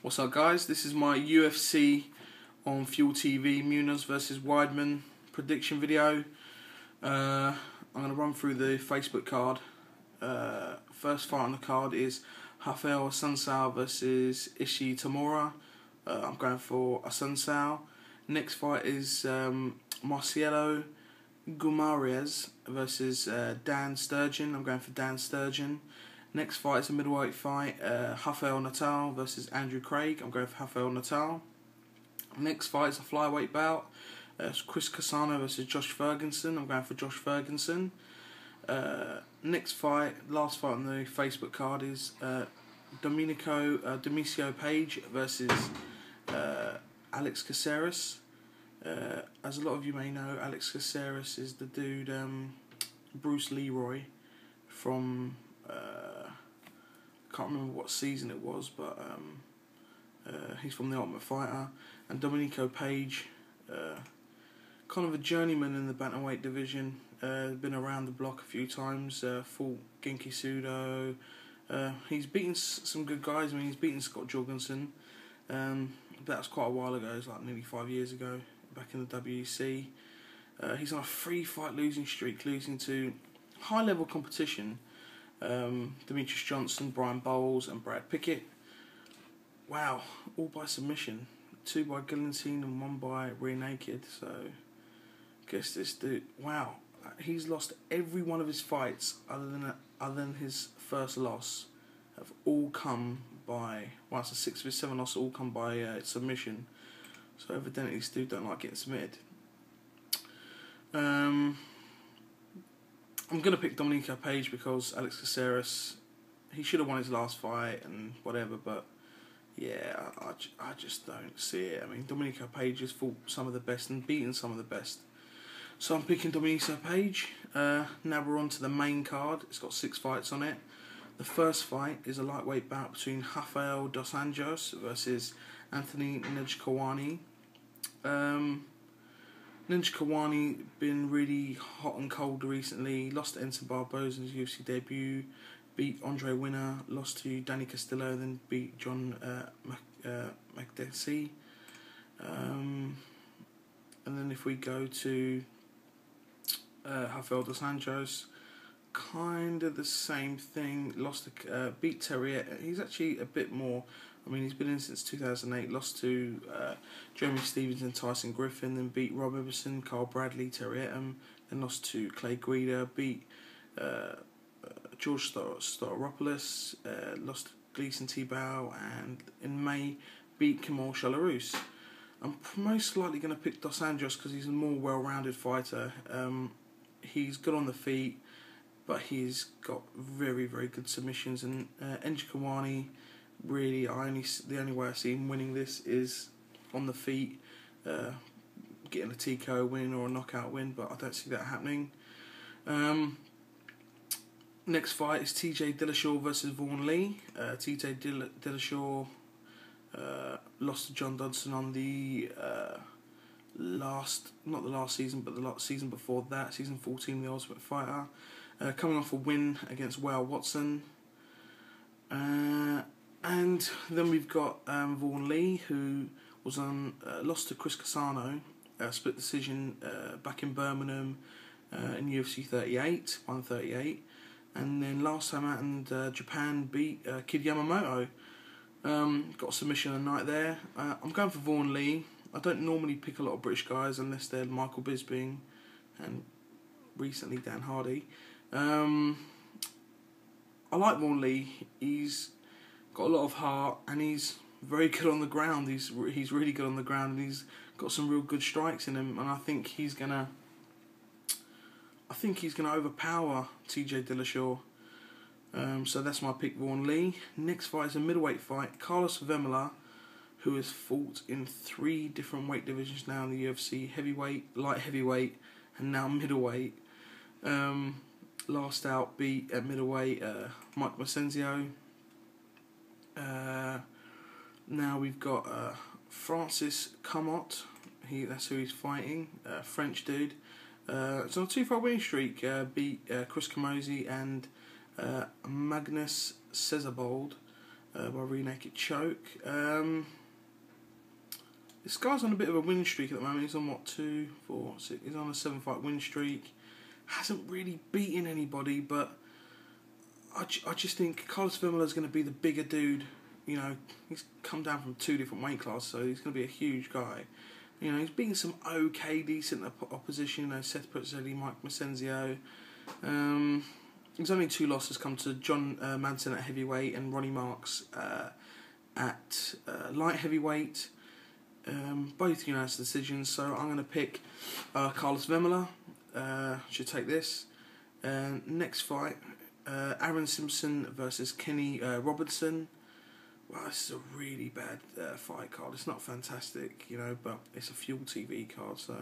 What's up, guys? This is my UFC on Fuel TV Munoz versus Weidman prediction video. I'm going to run through the Facebook card. First fight on the card is Rafael dos Anjos versus Ishii Tamura. I'm going for Assunção. Next fight is Marcelo Guimarães versus Dan Sturgeon. I'm going for Dan Sturgeon. Next fight is a middleweight fight, Rafael Natal versus Andrew Craig. I'm going for Rafael Natal. Next fight is a flyweight bout, Chris Cassano versus Josh Ferguson. I'm going for Josh Ferguson. Next fight, last fight on the Facebook card is Domenico Page versus Alex Caceres. As a lot of you may know, Alex Caceres is the dude, Bruce Leroy from... I can't remember what season it was, but he's from The Ultimate Fighter. And Domenico Page, kind of a journeyman in the bantamweight division, been around the block a few times, fought Genki Sudo. He's beaten some good guys. I mean, he's beaten Scott Jorgensen. That was quite a while ago. It was like nearly 5 years ago, back in the WEC. He's on a 3-fight losing streak, losing to high-level competition. Demetrius Johnson, Brian Bowles and Brad Pickett. Wow, all by submission. 2 by guillotine and 1 by rear naked. So, guess this dude, wow, he's lost every one of his fights other than his first loss. Have all come by, well, it's a 6 of his 7 losses, all come by submission. So evidently this dude don't like getting submitted. I'm going to pick Domenico Page because Alex Caceres, he should have won his last fight and whatever, but yeah, I just don't see it. I mean, Domenico Page has fought some of the best and beaten some of the best. So I'm picking Domenico Page. Now we're on to the main card. It's got 6 fights on it. The first fight is a lightweight bout between Rafael dos Anjos versus Anthony Njokuani. Njokuani been really hot and cold recently. Lost to Enson Barboza in his UFC debut. Beat Andre Winner. Lost to Danny Castillo. Then beat John McDessie. And then if we go to Rafael dos Anjos, kind of the same thing. Lost to beat Terrier. He's actually a bit more. I mean, he's been in since 2008. Lost to Jeremy Stevens and Tyson Griffin. Then beat Rob Iverson, Carl Bradley, Terry Etam. Then lost to Clay Guida. Beat George Staropoulos. Lost to Gleason Tebow. And in May, beat Kamal Shalarus. I'm most likely going to pick Dos Anjos because he's a more well-rounded fighter. He's good on the feet, but he's got very, very good submissions. And Njokuani, really, the only way I see him winning this is on the feet, getting a TKO win or a knockout win, but I don't see that happening. Next fight is TJ Dillashaw versus Vaughn Lee. TJ Dillashaw lost to John Dodson on the not the last season, but the season before that, season 14, The Ultimate Fighter. Coming off a win against Wale Watson. And then we've got Vaughn Lee, who was on lost to Chris Cassano, split decision back in Birmingham in UFC 38, 138, and then last time out in Japan beat Kid Yamamoto. Got a submission a night there. I'm going for Vaughn Lee. I don't normally pick a lot of British guys unless they're Michael Bisping and recently Dan Hardy. I like Vaughn Lee. He's got a lot of heart and he's very good on the ground. He's really good on the ground and he's got some real good strikes in him, and I think he's gonna overpower TJ Dillashaw. So that's my pick, Vaughn Lee. Next fight is a middleweight fight. Carlos Vemola, who has fought in 3 different weight divisions now in the UFC: heavyweight, light heavyweight, and now middleweight. Last out beat at middleweight Mike Macenzio. Now we've got Francis Comot. That's who he's fighting. French dude. It's on a 2-fight winning streak. Beat Chris Camozzi and Magnus Cesarbold. by rear naked choke. This guy's on a bit of a win streak at the moment. He's on what, 2, 4, 6. He's on a 7-fight win streak. Hasn't really beaten anybody, but I just think Carlos Vermela's going to be the bigger dude. You know, he's come down from 2 different weight classes, so he's going to be a huge guy. You know, he's beaten some okay, decent opposition. You know, Seth Petzeli, Mike Macenzio. His only 2 losses come to John Manson at heavyweight and Ronnie Marks at light heavyweight. Both unanimous decisions, so I'm going to pick Carlos Vermela. Should take this. Next fight, Aaron Simpson versus Kenny Robertson. Well, this is a really bad fight card. It's not fantastic, you know, but it's a Fuel TV card, so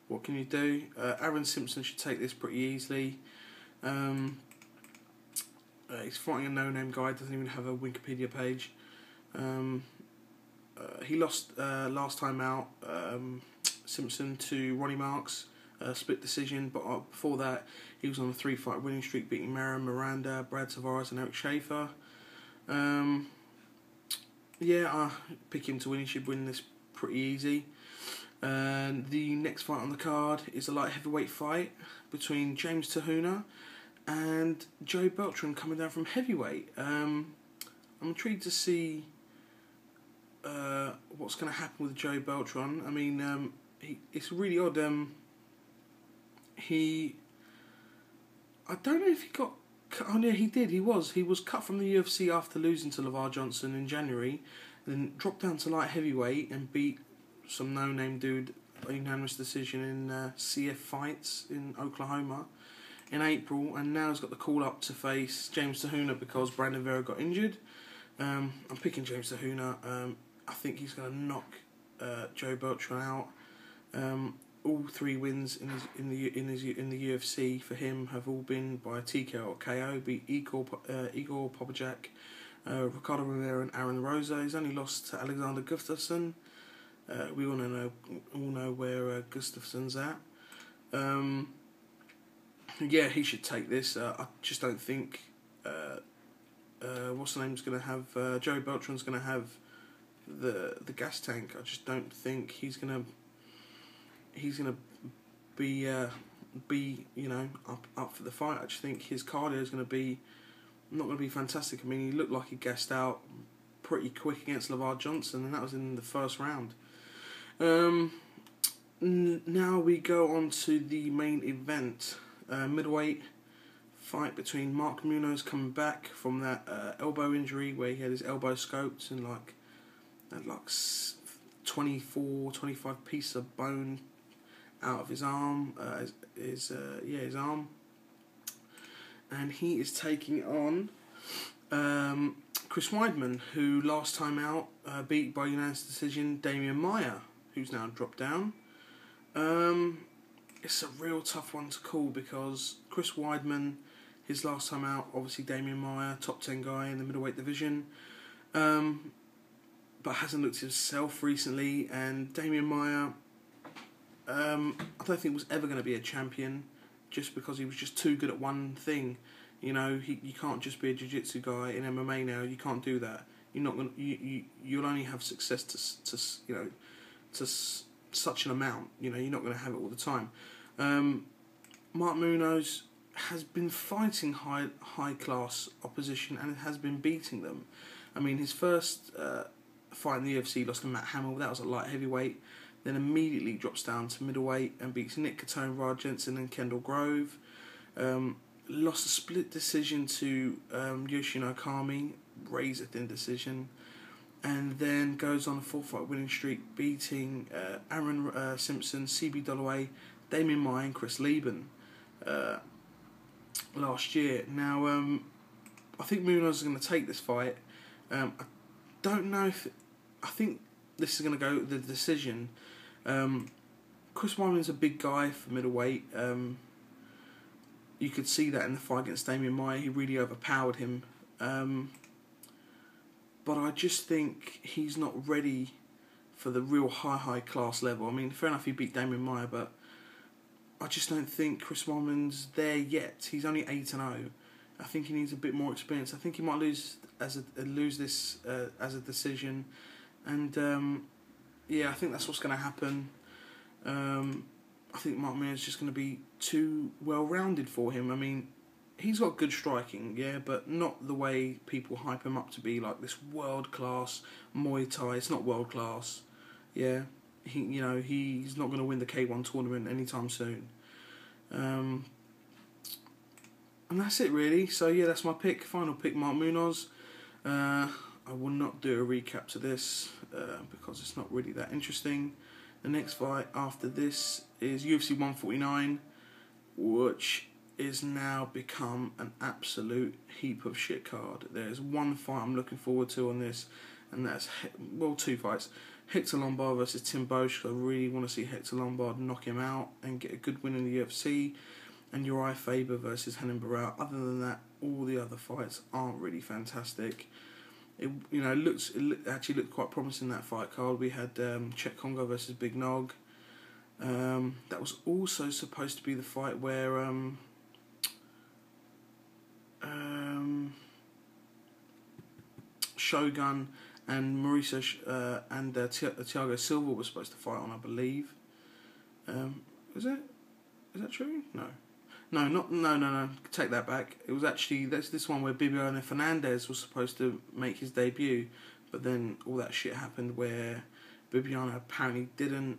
what can you do? Aaron Simpson should take this pretty easily. He's fighting a no-name guy, doesn't even have a Wikipedia page. He lost last time out, Simpson, to Ronnie Marks, split decision, but before that he was on a 3-fight winning streak, beating Marion Miranda, Brad Tavares and Eric Schaefer. Yeah, I pick him to win. He should win this pretty easy. And the next fight on the card is a light heavyweight fight between James Te-Huna and Joey Beltran, coming down from heavyweight. I'm intrigued to see what's going to happen with Joey Beltran. I mean, it's really odd. I don't know if he got. Oh yeah, he did. He was cut from the UFC after losing to LeVar Johnson in January, then dropped down to light heavyweight and beat some no-name dude by unanimous decision in CF Fights in Oklahoma in April, and now he's got the call up to face James Te-Huna because Brandon Vera got injured. I'm picking James Te-Huna. I think he's going to knock Joe Beltran out. All 3 wins in the UFC for him have all been by TKO or KO. Beat Igor Popajak, Ricardo Rivera, and Aaron Rosa. He's only lost to Alexander Gustafsson. We all know where Gustafsson's at. Yeah, he should take this. I just don't think what's the name's going to have. Joey Beltran's going to have the gas tank. I just don't think he's gonna be you know, up for the fight. I just think his cardio is going to be not going to be fantastic. I mean, he looked like he gassed out pretty quick against LeVar Johnson, and that was in the first round. Now we go on to the main event, middleweight fight between Mark Munoz, coming back from that elbow injury where he had his elbow scoped and like 25 pieces of bone out of his arm, his arm, and he is taking on Chris Weidman, who last time out beat by unanimous decision Damian Maia, who's now dropped down. It's a real tough one to call because Chris Weidman, his last time out, obviously Damian Maia, top 10 guy in the middleweight division, but hasn't looked himself recently, and Damian Maia, I don't think was ever going to be a champion just because he was just too good at one thing. You know, you can't just be a jiu-jitsu guy in MMA now. You can't do that. You're not going. You'll only have success to such an amount. You know, you're not going to have it all the time. Mark Munoz has been fighting high class opposition and has been beating them. I mean, his first fight in the UFC, lost to Matt Hamill. That was at light heavyweight. Then immediately drops down to middleweight and beats Nick Catone, Rod Jensen and Kendall Grove. Lost a split decision to Yoshino Kami, razor thin decision, and then goes on a 4-fight winning streak, beating Aaron Simpson, CB Dollaway, Damian Maia and Chris Lieben last year. Now, I think Munoz is going to take this fight. I don't know if... I think this is going to go the decision. Chris Weidman's a big guy for middleweight. You could see that in the fight against Damian Maia. He really overpowered him. But I just think he's not ready for the real high class level. I mean, fair enough, he beat Damian Maia, but I just don't think Chris Weidman's there yet. He's only 8-0. I think he needs a bit more experience. I think he might lose this as a decision, and yeah, I think that's what's going to happen. I think Mark Munoz is just going to be too well-rounded for him. I mean, he's got good striking, yeah, but not the way people hype him up to be, like this world-class Muay Thai. It's not world-class, yeah. He's not going to win the K1 tournament anytime soon. And that's it, really. So, yeah, that's my pick. Final pick, Mark Munoz. I will not do a recap to this because it's not really that interesting. The next fight after this is UFC 149, which is now become an absolute heap of shit card. There's one fight I'm looking forward to on this, and that's, well, two fights. Hector Lombard versus Tim Boesch. I really want to see Hector Lombard knock him out and get a good win in the UFC. And Uriah Faber versus Renan Barão. Other than that, all the other fights aren't really fantastic. It actually looked quite promising, that fight card. We had Chet Congo versus Big Nog. That was also supposed to be the fight where Shogun and Maurício and Thiago Silva were supposed to fight on, I believe. Is that true? No. Take that back. It was actually this one where Bibiano Fernandes was supposed to make his debut, but then all that shit happened where Bibiano apparently didn't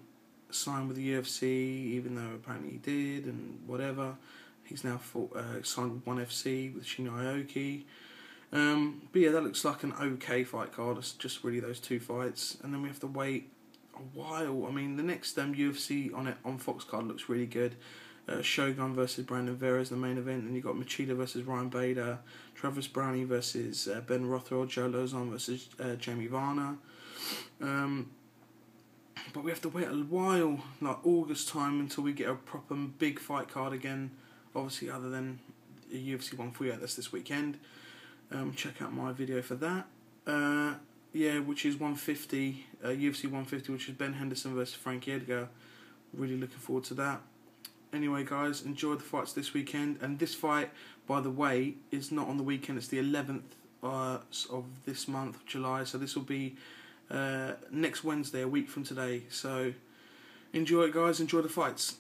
sign with the UFC, even though apparently he did, and whatever. He's now signed with ONE FC with Shinya Aoki. But yeah, that looks like an okay fight card. It's just really those two fights, and then we have to wait a while. I mean, the next UFC on Fox card looks really good. Shogun versus Brandon Vera is the main event, and you've got Machida versus Ryan Bader, Travis Brownie versus Ben Rothwell, Joe Lozon versus Jamie Varner. But we have to wait a while, like August time, until we get a proper big fight card again. Obviously, other than UFC 148, that's this weekend. Check out my video for that. Which is 150, UFC 150, which is Ben Henderson versus Frankie Edgar. Really looking forward to that. Anyway, guys, enjoy the fights this weekend. And this fight, by the way, is not on the weekend. It's the 11th of this month, July. So this will be next Wednesday, a week from today. So enjoy it, guys. Enjoy the fights.